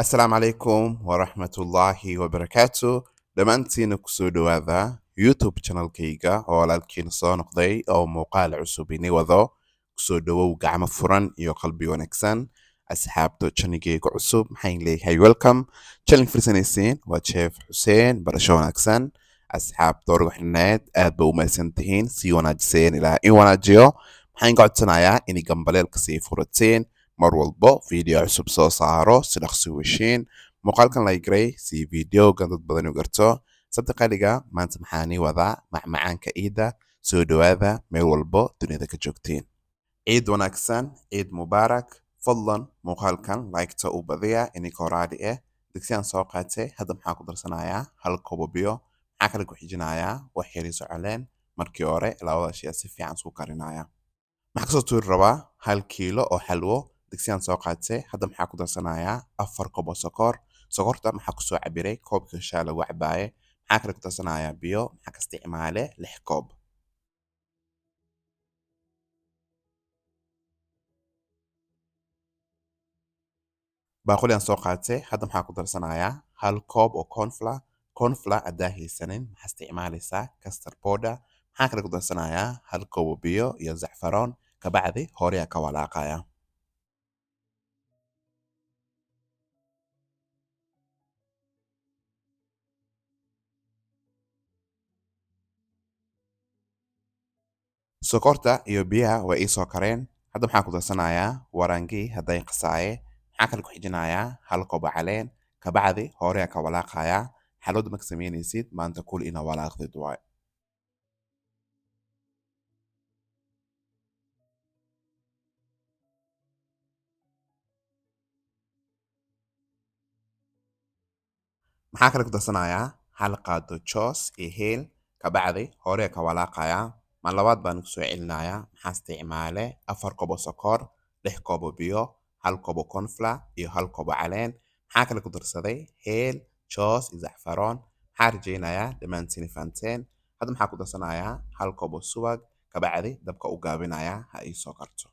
Asalaamu calaykum waraxmatullaahi wabarakaatu. Dhammaantiina kusoo dhowaada YouTube channelkayga oo walaalkiina soo noqday oo muuqaal cusub ini wado. Kusoo dhowow gacmo furan iyo qalbi wanaagsan. Asxaabta channelkayga cusub maxaan leeyahay welcome. Channel firsanaysiin waa Chef Xuseen barasho wanaagsan. Asxaabta warwaxinaad aad ba u mahadsantihiin sii wanaajiseen ilaa in wanaajiyo. Maxaan ka codsanayaa inay gambaleelka sii furateen mar walbo video cusub soo saaro si dhaqsi weshiin muuqaalkan like garay si videogan dad badan u garto sabta maanta maxaanii wadaa macmacaanka ciida soo dhowaada meel walbo dunida ka joogtiin ciid wanaagsan ciid mubaarak fadlan muuqaalkan like-ta u badiya ininka horaadhi digsiyaan soo qaatay hadda maxaa ku darsanayaa hal koobo biyo maxaa kale ku xijinayaa wax yariiso caleen markii hore labada shay si fiican isku karinaya maxaa kasoo tuuri rabaa 1 kiilo oo xalwo digsiyaan soo qaatay hadda maxaa ku darsanayaa 4 koob oo sokorta maxaa kusoo cabiray koobka shaa lagu cabaaye maxaa kale ku darsanayaa biyo maxaa ka isticmaale 6 koob baaquliyaan soo qaatay hadda maxaa ku darsanayaa 1 koob oo cornflour haddaa haysanin maxaa isticmaalaysaa custard powder maxaa kale ku darsanayaa 1 koob oo biyo iyo zacfaroon kabacdi horeyaa ka walaaqaya sokorta iyo biyaha way ii soo kareen hadda maxaa ku darsanayaa waraangii hadday qasaaye maxaa kale ku xijinayaa 1 koob oo caleen kabacdi horeyaa ka walaaqaya xalwada marka samaynaysid maanta kul ina walaaqdid waay maxaa kale ku darsanayaa 1 qaado joos iyo heel kabacdi horeyaa ka walaaqaya mar labaad baan ku soo celinayaa maxaa isticmaale 4 koob oo sokor 6 koob oo biyo 1 koob oo cornflour iyo 1 koob oo caleen maxaa kale ku darsaday heel joos iyo zacfaroon maxaa rajaynayaa dhammaantiin fahanteen hadda maxaa ku darsanayaa 1 koob oo subag kabacdi dabka u gaabinayaa ha ii soo karto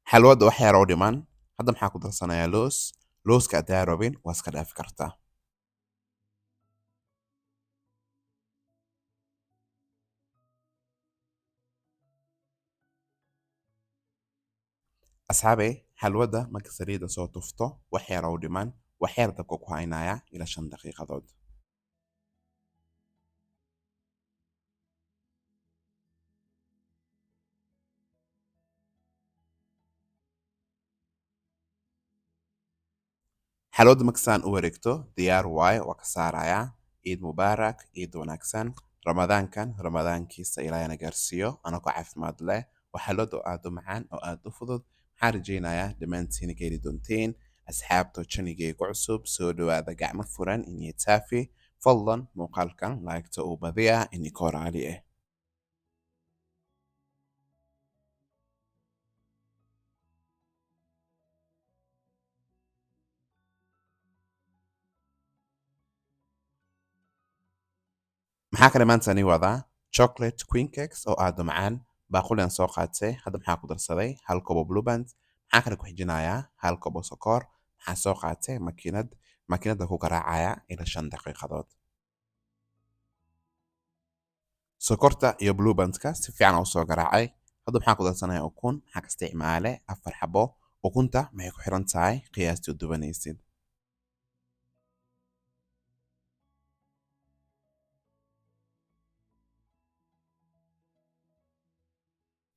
xalwada wax yar oo dhiman hadda maxaa ku darsanayaa looska haddaa rabin waa iska dhaafi kartaa asxaabey xalwada marka saliidda soo tufto wax yar oo dhiman wax yar dabka ku haynaya ilaa 5 daqiiqadood xalwada markasaan u wareegto diyaar waaye waa ka saarayaa ciid mubaarak ciid wanaagsan ramadaankan ramadaankiisa ilaahayna gaarsiiyo anagoo caafimaad leh waa xalwada aad u macaan oo aad u fudud maxaa rajaynayaa dhammaantiina ka heli doonteen asxaabta janigayga cusub soo dhowaada gacmo furan inay taafi fadlan muuqaalkan laagta uu badiya ininka horaali maxaa kale maanta ani wadaa chocolate queen cakes oo aad u macaan baaqulian soo qaatay hadda maxaa ku darsaday 1 koob oo blueband maxaa kale ku xijinayaa 1 koob oo sokor maxaa soo qaatay makiinada ku garaacaya ilaa 5 daqiiqadood sokorta iyo bluebandka si fiican u soo garaacay hadda maxaa ku darsanayaa ukun maxaa ka isticmaale 4 xabo ukunta maxay ku xiran tahay qiyaastii u dubanaysid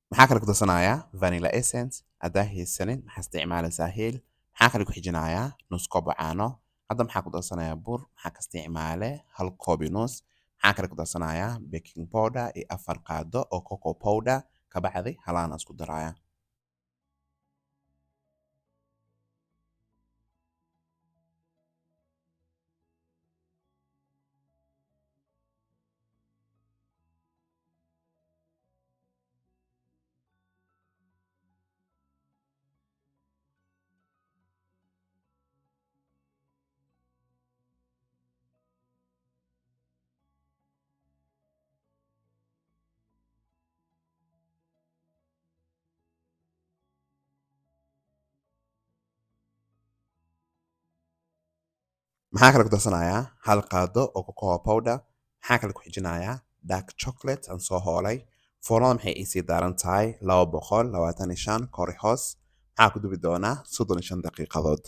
maxaa kale ku darsanayaa vanilla essence haddaa haysanin maxaa isticmaalaysaa heel maxaa kale ku xijinayaa nus koob oo caano hadda maxaa ku darsanayaa bur maxaa ka isticmaale 1 koob iyo nus maxaa kale ku darsanayaa baking powder iyo 4 qaado oo cocoa powder kabacdi halaana isku daraya maxaa kale ku darsanayaa hal qaado oo cocoa powder, maxaa kale ku xijinayaa dark chocolate aan soo hoolay. Foornada maxay iisii daaran tahay 225 kor iyo hoos. Maxaa ku dubi doonaa 35 daqiiqadood.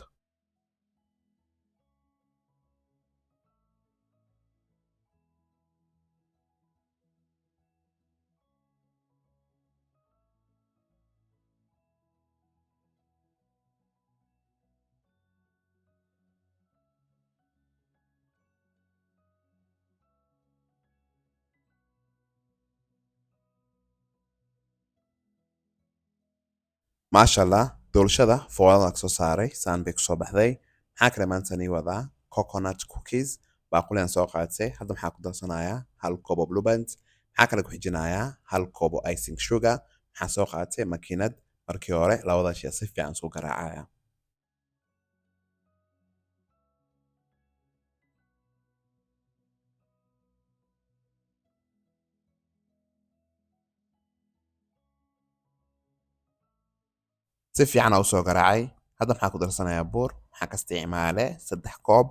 maasha allah doolshada foornada soo saaray saan bay kusoo baxday. Maxaa kale maanta nii wadaa coconut cookies, baaquliyan soo qaatay. Hadda maxaa ku darsanayaa hal koob oo blue band, maxaa kale ku xijinayaa hal koob oo icing sugar. Maxaa soo qaatay makiinad, markii hore labada shay si fiican soo garaacaya. si fiican u soo garaacay. Hadda maxaa ku darsanayaa buur, maxaa ka isticmaale 3 koob,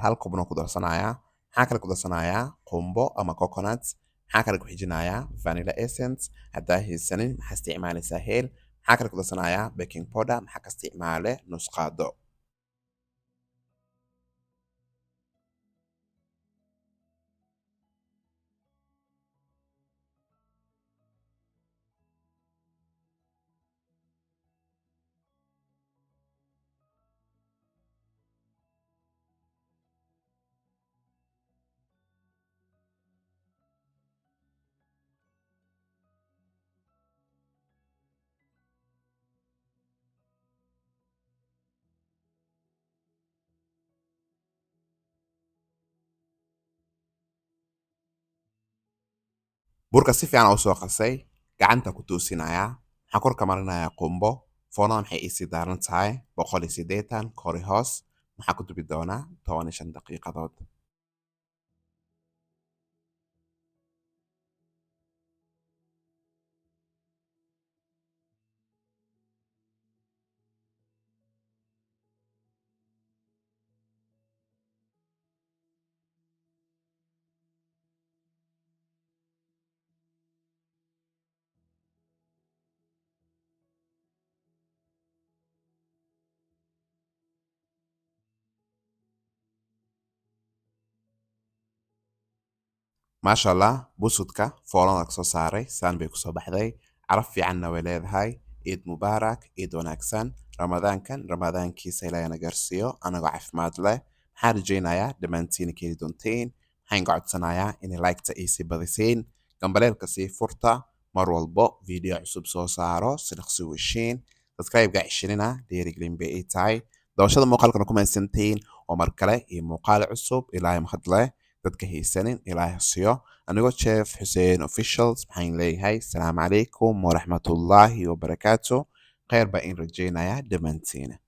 hal koobna ku darsanayaa. Maxaa kale ku darsanayaa qumbo ama coconut, maxaa kale ku xijinayaa vanilla essence. Haddaa haysanin maxaa isticmaalaysaa heel. Maxaa kale ku darsanayaa baking powder, maxaa ka isticmaale nus qaado. burka si fiican u soo qasay, gacanta ku toosinayaa. Maxaa kor ka marinayaa qumbo. Foornada maxay iisii daaran tahay 180 kor iyo hoos. Maxaa ku dubi doonaa 15 daqiiqadood. maasha allah busudka foornada soo saaray saan bay kusoo baxday. Caraf fiicanna way leedahay. Ciid mubaarak, ciid wanaagsan. Ramadaankan ramadaankiisa ilaahay na gaarsiiyo anagoo caafimaad leh. Maxaan rajaynayaa dhammaantiin ka heli doontiin. Maxaan ka codsanayaa inay like-ta iisii badisiin, gambaleelka sii furta, mar walbo video cusub soo saaro si dhaqsi u heshiin. Subscribe-ga cishirina dhiirigelin bay ii tahay. Doorashada muuqaalkana ku mahadsantiin oo mar kale iyo muuqaal cusub ilaahay mahad leh. dadka haysanin ilaahay hasiyo. Anigoo Chef Hussein Officials maxaan leeyahay asalaamu calaykum waraxmatullaahi wabarakaatu. Khayr baa in rajaynaya dhammaantiin.